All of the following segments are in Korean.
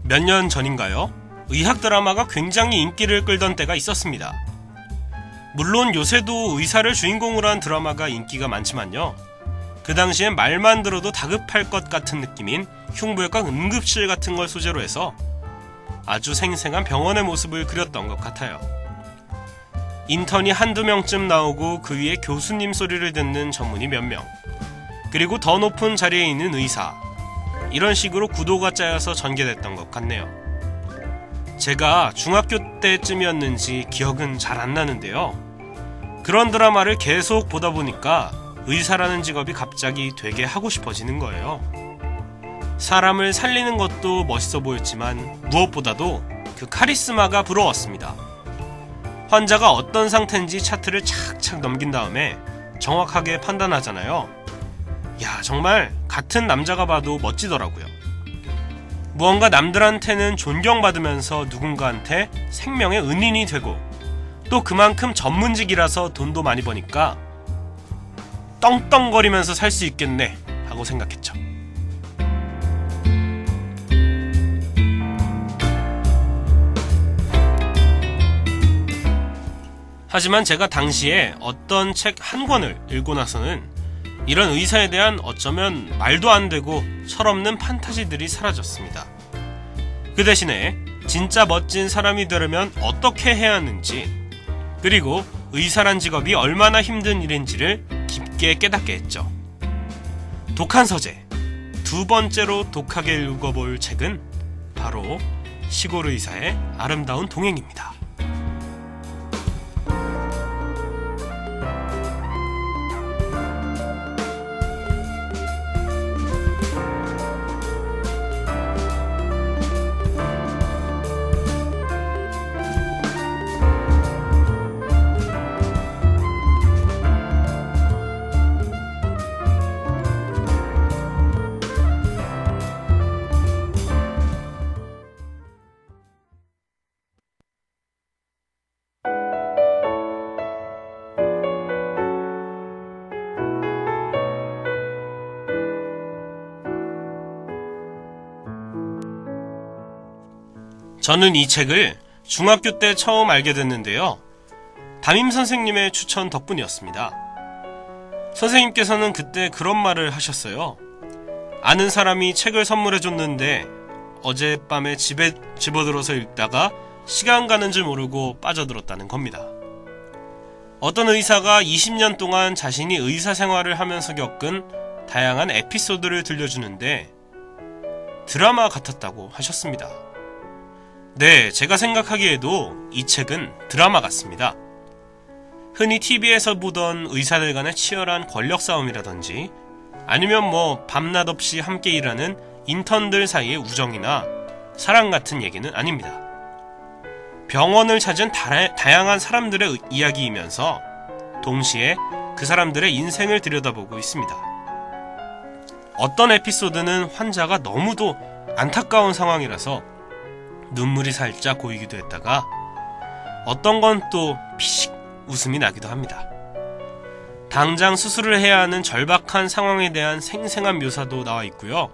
몇 년 전인가요? 의학 드라마가 굉장히 인기를 끌던 때가 있었습니다. 물론 요새도 의사를 주인공으로 한 드라마가 인기가 많지만요. 그 당시엔 말만 들어도 다급할 것 같은 느낌인 흉부외과 응급실 같은 걸 소재로 해서 아주 생생한 병원의 모습을 그렸던 것 같아요. 인턴이 한두 명쯤 나오고 그 위에 교수님 소리를 듣는 전문의 몇 명, 그리고 더 높은 자리에 있는 의사, 이런 식으로 구도가 짜여서 전개됐던 것 같네요. 제가 중학교 때쯤이었는지 기억은 잘 안 나는데요. 그런 드라마를 계속 보다 보니까 의사라는 직업이 갑자기 되게 하고 싶어지는 거예요. 사람을 살리는 것도 멋있어 보였지만 무엇보다도 그 카리스마가 부러웠습니다. 환자가 어떤 상태인지 차트를 착착 넘긴 다음에 정확하게 판단하잖아요. 야, 정말 같은 남자가 봐도 멋지더라고요. 무언가 남들한테는 존경받으면서 누군가한테 생명의 은인이 되고 또 그만큼 전문직이라서 돈도 많이 버니까 떵떵거리면서 살 수 있겠네 하고 생각했죠. 하지만 제가 당시에 어떤 책 한 권을 읽고 나서는 이런 의사에 대한 어쩌면 말도 안 되고 철없는 판타지들이 사라졌습니다. 그 대신에 진짜 멋진 사람이 되려면 어떻게 해야 하는지, 그리고 의사란 직업이 얼마나 힘든 일인지를 깊게 깨닫게 했죠. 독한 서재, 두 번째로 독하게 읽어볼 책은 바로 시골 의사의 아름다운 동행입니다. 저는 이 책을 중학교 때 처음 알게 됐는데요. 담임 선생님의 추천 덕분이었습니다. 선생님께서는 그때 그런 말을 하셨어요. 아는 사람이 책을 선물해줬는데 어젯밤에 집에 집어들어서 읽다가 시간 가는 줄 모르고 빠져들었다는 겁니다. 어떤 의사가 20년 동안 자신이 의사 생활을 하면서 겪은 다양한 에피소드를 들려주는데 드라마 같았다고 하셨습니다. 네, 제가 생각하기에도 이 책은 드라마 같습니다. 흔히 TV에서 보던 의사들 간의 치열한 권력 싸움이라든지 아니면 밤낮 없이 함께 일하는 인턴들 사이의 우정이나 사랑 같은 얘기는 아닙니다. 병원을 찾은 다양한 사람들의 이야기이면서 동시에 그 사람들의 인생을 들여다보고 있습니다. 어떤 에피소드는 환자가 너무도 안타까운 상황이라서 눈물이 살짝 고이기도 했다가 어떤 건 또 피식 웃음이 나기도 합니다. 당장 수술을 해야 하는 절박한 상황에 대한 생생한 묘사도 나와 있고요.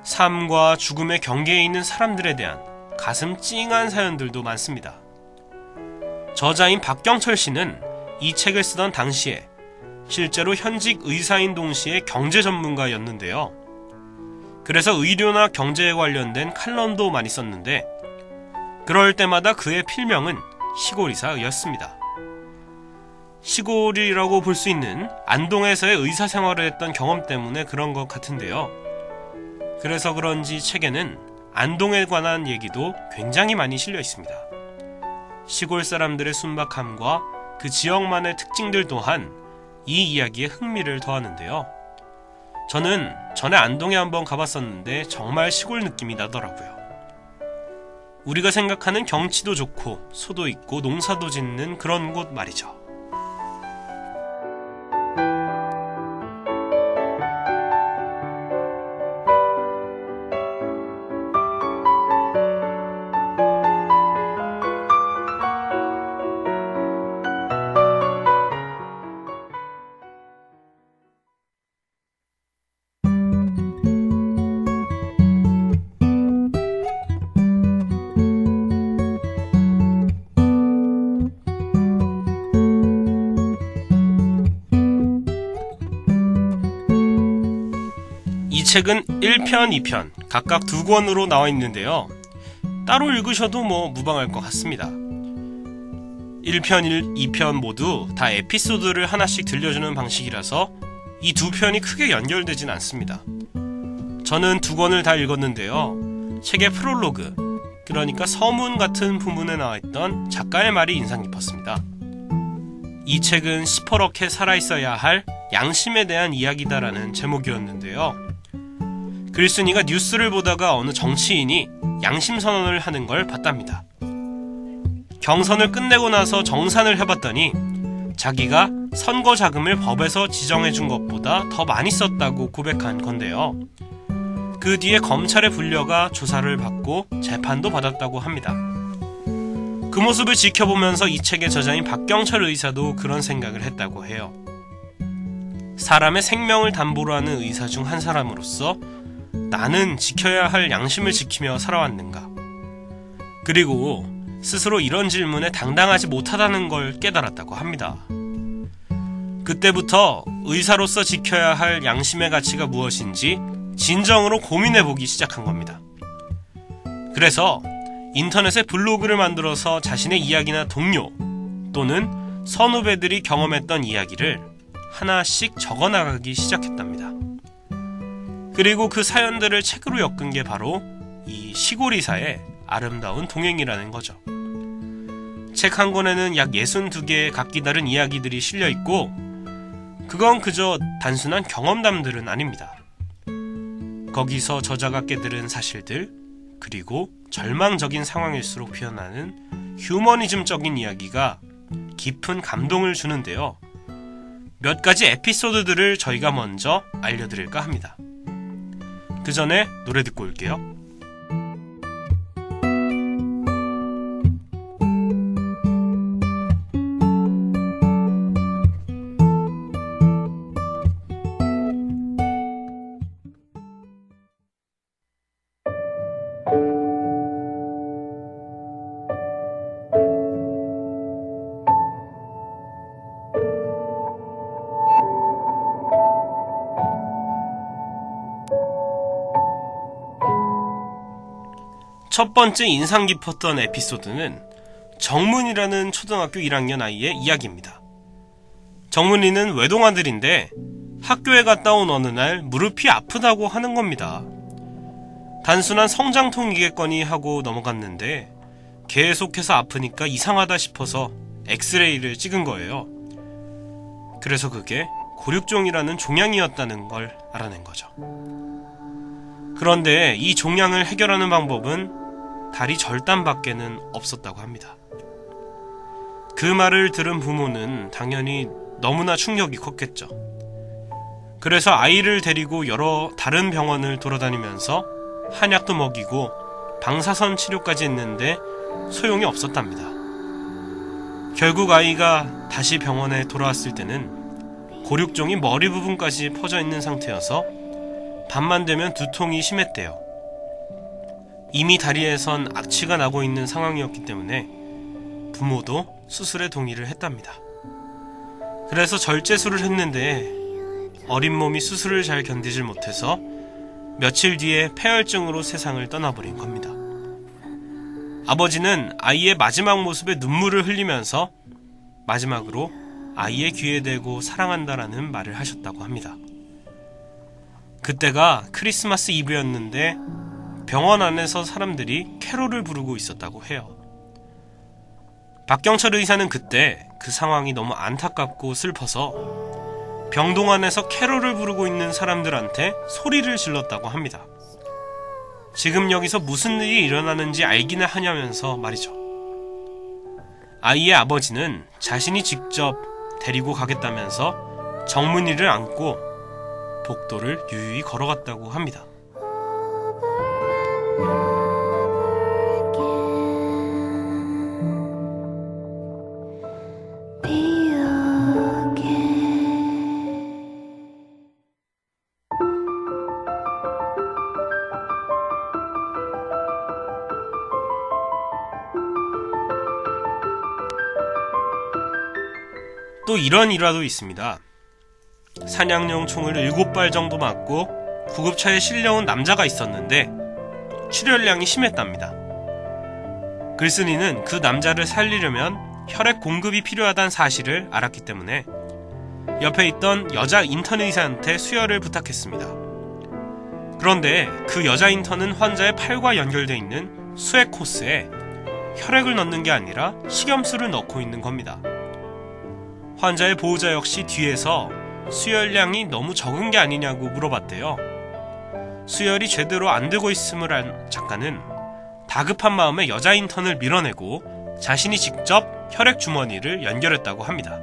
삶과 죽음의 경계에 있는 사람들에 대한 가슴 찡한 사연들도 많습니다. 저자인 박경철 씨는 이 책을 쓰던 당시에 실제로 현직 의사인 동시에 경제 전문가였는데요. 그래서 의료나 경제에 관련된 칼럼도 많이 썼는데 그럴 때마다 그의 필명은 시골의사였습니다. 시골이라고 볼 수 있는 안동에서의 의사 생활을 했던 경험 때문에 그런 것 같은데요. 그래서 그런지 책에는 안동에 관한 얘기도 굉장히 많이 실려 있습니다. 시골 사람들의 순박함과 그 지역만의 특징들 또한 이 이야기에 흥미를 더하는데요. 저는 전에 안동에 한번 가봤었는데 정말 시골 느낌이 나더라고요. 우리가 생각하는 경치도 좋고 소도 있고 농사도 짓는 그런 곳 말이죠. 책은 1편, 2편 각각 2권으로 나와 있는데요. 따로 읽으셔도 무방할 것 같습니다. 1편, 2편 모두 다 에피소드를 하나씩 들려주는 방식이라서 이 두 편이 크게 연결되진 않습니다. 저는 2권을 다 읽었는데요. 책의 프롤로그, 그러니까 서문 같은 부분에 나와있던 작가의 말이 인상 깊었습니다. 이 책은 시퍼렇게 살아있어야 할 양심에 대한 이야기다라는 제목이었는데요. 글쓴이가 뉴스를 보다가 어느 정치인이 양심 선언을 하는 걸 봤답니다. 경선을 끝내고 나서 정산을 해봤더니 자기가 선거 자금을 법에서 지정해준 것보다 더 많이 썼다고 고백한 건데요. 그 뒤에 검찰에 불려가 조사를 받고 재판도 받았다고 합니다. 그 모습을 지켜보면서 이 책의 저자인 박경철 의사도 그런 생각을 했다고 해요. 사람의 생명을 담보로 하는 의사 중 한 사람으로서 나는 지켜야 할 양심을 지키며 살아왔는가? 그리고 스스로 이런 질문에 당당하지 못하다는 걸 깨달았다고 합니다. 그때부터 의사로서 지켜야 할 양심의 가치가 무엇인지 진정으로 고민해보기 시작한 겁니다. 그래서 인터넷에 블로그를 만들어서 자신의 이야기나 동료 또는 선후배들이 경험했던 이야기를 하나씩 적어나가기 시작했답니다. 그리고 그 사연들을 책으로 엮은 게 바로 이 시골이사의 아름다운 동행이라는 거죠. 책 한 권에는 약 62개의 각기 다른 이야기들이 실려있고 그건 그저 단순한 경험담들은 아닙니다. 거기서 저자가 깨달은 사실들, 그리고 절망적인 상황일수록 표현하는 휴머니즘적인 이야기가 깊은 감동을 주는데요. 몇 가지 에피소드들을 저희가 먼저 알려드릴까 합니다. 그 전에 노래 듣고 올게요. 첫 번째 인상 깊었던 에피소드는 정문이라는 초등학교 1학년 아이의 이야기입니다. 정문이는 외동아들인데 학교에 갔다 온 어느 날 무릎이 아프다고 하는 겁니다. 단순한 성장통이겠거니 하고 넘어갔는데 계속해서 아프니까 이상하다 싶어서 엑스레이를 찍은 거예요. 그래서 그게 고륙종이라는 종양이었다는 걸 알아낸 거죠. 그런데 이 종양을 해결하는 방법은 다리 절단밖에는 없었다고 합니다. 그 말을 들은 부모는 당연히 너무나 충격이 컸겠죠. 그래서 아이를 데리고 여러 다른 병원을 돌아다니면서 한약도 먹이고 방사선 치료까지 했는데 소용이 없었답니다. 결국 아이가 다시 병원에 돌아왔을 때는 고륙종이 머리 부분까지 퍼져 있는 상태여서 밤만 되면 두통이 심했대요. 이미 다리에선 악취가 나고 있는 상황이었기 때문에 부모도 수술에 동의를 했답니다. 그래서 절제술을 했는데 어린 몸이 수술을 잘 견디질 못해서 며칠 뒤에 폐혈증으로 세상을 떠나버린 겁니다. 아버지는 아이의 마지막 모습에 눈물을 흘리면서 마지막으로 아이의 귀에 대고 사랑한다라는 말을 하셨다고 합니다. 그때가 크리스마스 이브였는데 병원 안에서 사람들이 캐롤을 부르고 있었다고 해요. 박경철 의사는 그때 그 상황이 너무 안타깝고 슬퍼서 병동 안에서 캐롤을 부르고 있는 사람들한테 소리를 질렀다고 합니다. 지금 여기서 무슨 일이 일어나는지 알기나 하냐면서 말이죠. 아이의 아버지는 자신이 직접 데리고 가겠다면서 정문이를 안고 복도를 유유히 걸어갔다고 합니다. 또 이런 일화도 있습니다. 사냥용 총을 7발 정도 맞고 구급차에 실려온 남자가 있었는데 출혈량이 심했답니다. 글쓴이는 그 남자를 살리려면 혈액 공급이 필요하다는 사실을 알았기 때문에 옆에 있던 여자 인턴 의사한테 수혈을 부탁했습니다. 그런데 그 여자 인턴은 환자의 팔과 연결되어 있는 수액 호스에 혈액을 넣는 게 아니라 식염수를 넣고 있는 겁니다. 환자의 보호자 역시 뒤에서 수혈량이 너무 적은 게 아니냐고 물어봤대요. 수혈이 제대로 안 되고 있음을 안 작가는 다급한 마음에 여자 인턴을 밀어내고 자신이 직접 혈액 주머니를 연결했다고 합니다.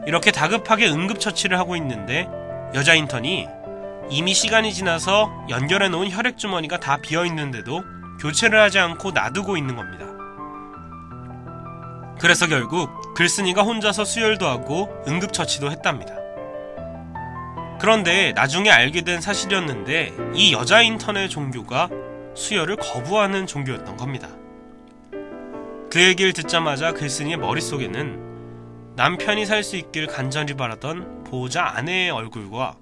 이렇게 다급하게 응급처치를 하고 있는데 여자 인턴이 이미 시간이 지나서 연결해 놓은 혈액 주머니가 다 비어 있는데도 교체를 하지 않고 놔두고 있는 겁니다. 그래서 결국 글쓴이가 혼자서 수혈도 하고 응급처치도 했답니다. 그런데 나중에 알게 된 사실이었는데 이 여자 인턴의 종교가 수혈을 거부하는 종교였던 겁니다. 그 얘기를 듣자마자 글쓴이의 머릿속에는 남편이 살 수 있길 간절히 바라던 보호자 아내의 얼굴과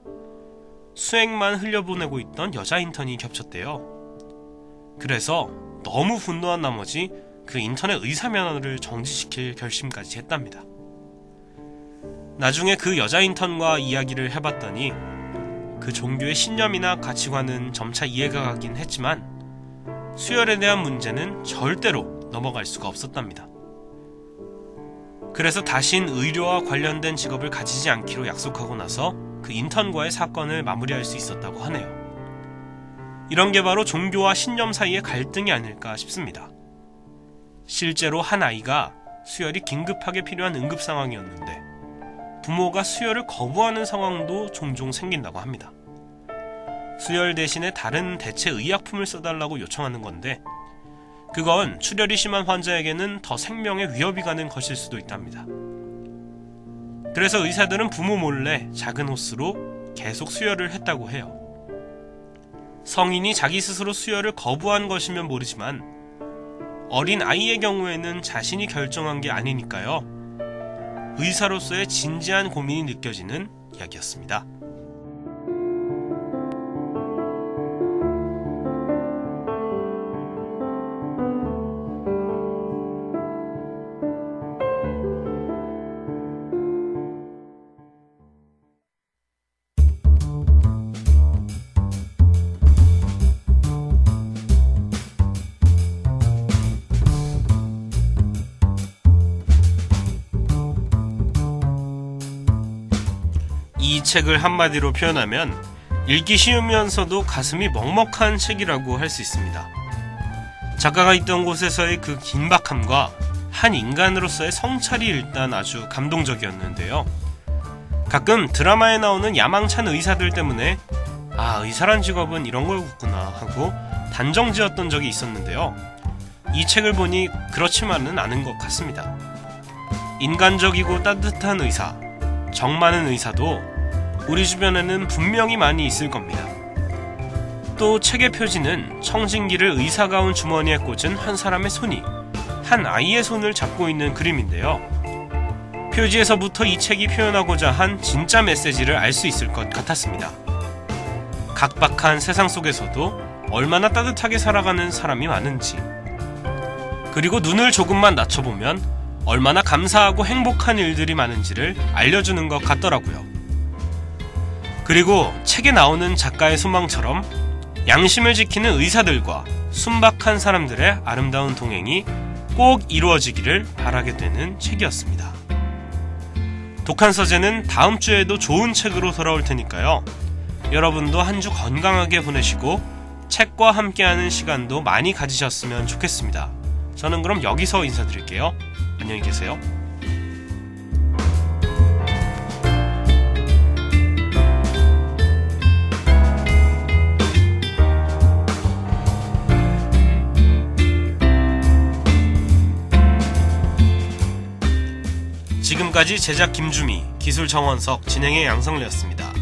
수액만 흘려보내고 있던 여자 인턴이 겹쳤대요. 그래서 너무 분노한 나머지 그 인턴의 의사 면허를 정지시킬 결심까지 했답니다. 나중에 그 여자 인턴과 이야기를 해봤더니 그 종교의 신념이나 가치관은 점차 이해가 가긴 했지만 수혈에 대한 문제는 절대로 넘어갈 수가 없었답니다. 그래서 다신 의료와 관련된 직업을 가지지 않기로 약속하고 나서 그 인턴과의 사건을 마무리할 수 있었다고 하네요. 이런 게 바로 종교와 신념 사이의 갈등이 아닐까 싶습니다. 실제로 한 아이가 수혈이 긴급하게 필요한 응급 상황이었는데 부모가 수혈을 거부하는 상황도 종종 생긴다고 합니다. 수혈 대신에 다른 대체 의약품을 써달라고 요청하는 건데 그건 출혈이 심한 환자에게는 더 생명의 위협이 가는 것일 수도 있답니다. 그래서 의사들은 부모 몰래 작은 호스로 계속 수혈을 했다고 해요. 성인이 자기 스스로 수혈을 거부한 것이면 모르지만 어린 아이의 경우에는 자신이 결정한 게 아니니까요. 의사로서의 진지한 고민이 느껴지는 이야기였습니다. 이 책을 한마디로 표현하면 읽기 쉬우면서도 가슴이 먹먹한 책이라고 할 수 있습니다. 작가가 있던 곳에서의 그 긴박함과 한 인간으로서의 성찰이 일단 아주 감동적이었는데요. 가끔 드라마에 나오는 야망찬 의사들 때문에 의사란 직업은 이런 거였구나 하고 단정지었던 적이 있었는데요. 이 책을 보니 그렇지만은 않은 것 같습니다. 인간적이고 따뜻한 의사, 정 많은 의사도 우리 주변에는 분명히 많이 있을 겁니다. 또 책의 표지는 청진기를 의사가운 주머니에 꽂은 한 사람의 손이 한 아이의 손을 잡고 있는 그림인데요. 표지에서부터 이 책이 표현하고자 한 진짜 메시지를 알 수 있을 것 같았습니다. 각박한 세상 속에서도 얼마나 따뜻하게 살아가는 사람이 많은지, 그리고 눈을 조금만 낮춰보면 얼마나 감사하고 행복한 일들이 많은지를 알려주는 것 같더라고요. 그리고 책에 나오는 작가의 소망처럼 양심을 지키는 의사들과 순박한 사람들의 아름다운 동행이 꼭 이루어지기를 바라게 되는 책이었습니다. 독한 서재는 다음 주에도 좋은 책으로 돌아올 테니까요. 여러분도 한 주 건강하게 보내시고 책과 함께하는 시간도 많이 가지셨으면 좋겠습니다. 저는 그럼 여기서 인사드릴게요. 안녕히 계세요. 지금까지 제작 김주미, 기술 정원석, 진행의 양성래였습니다.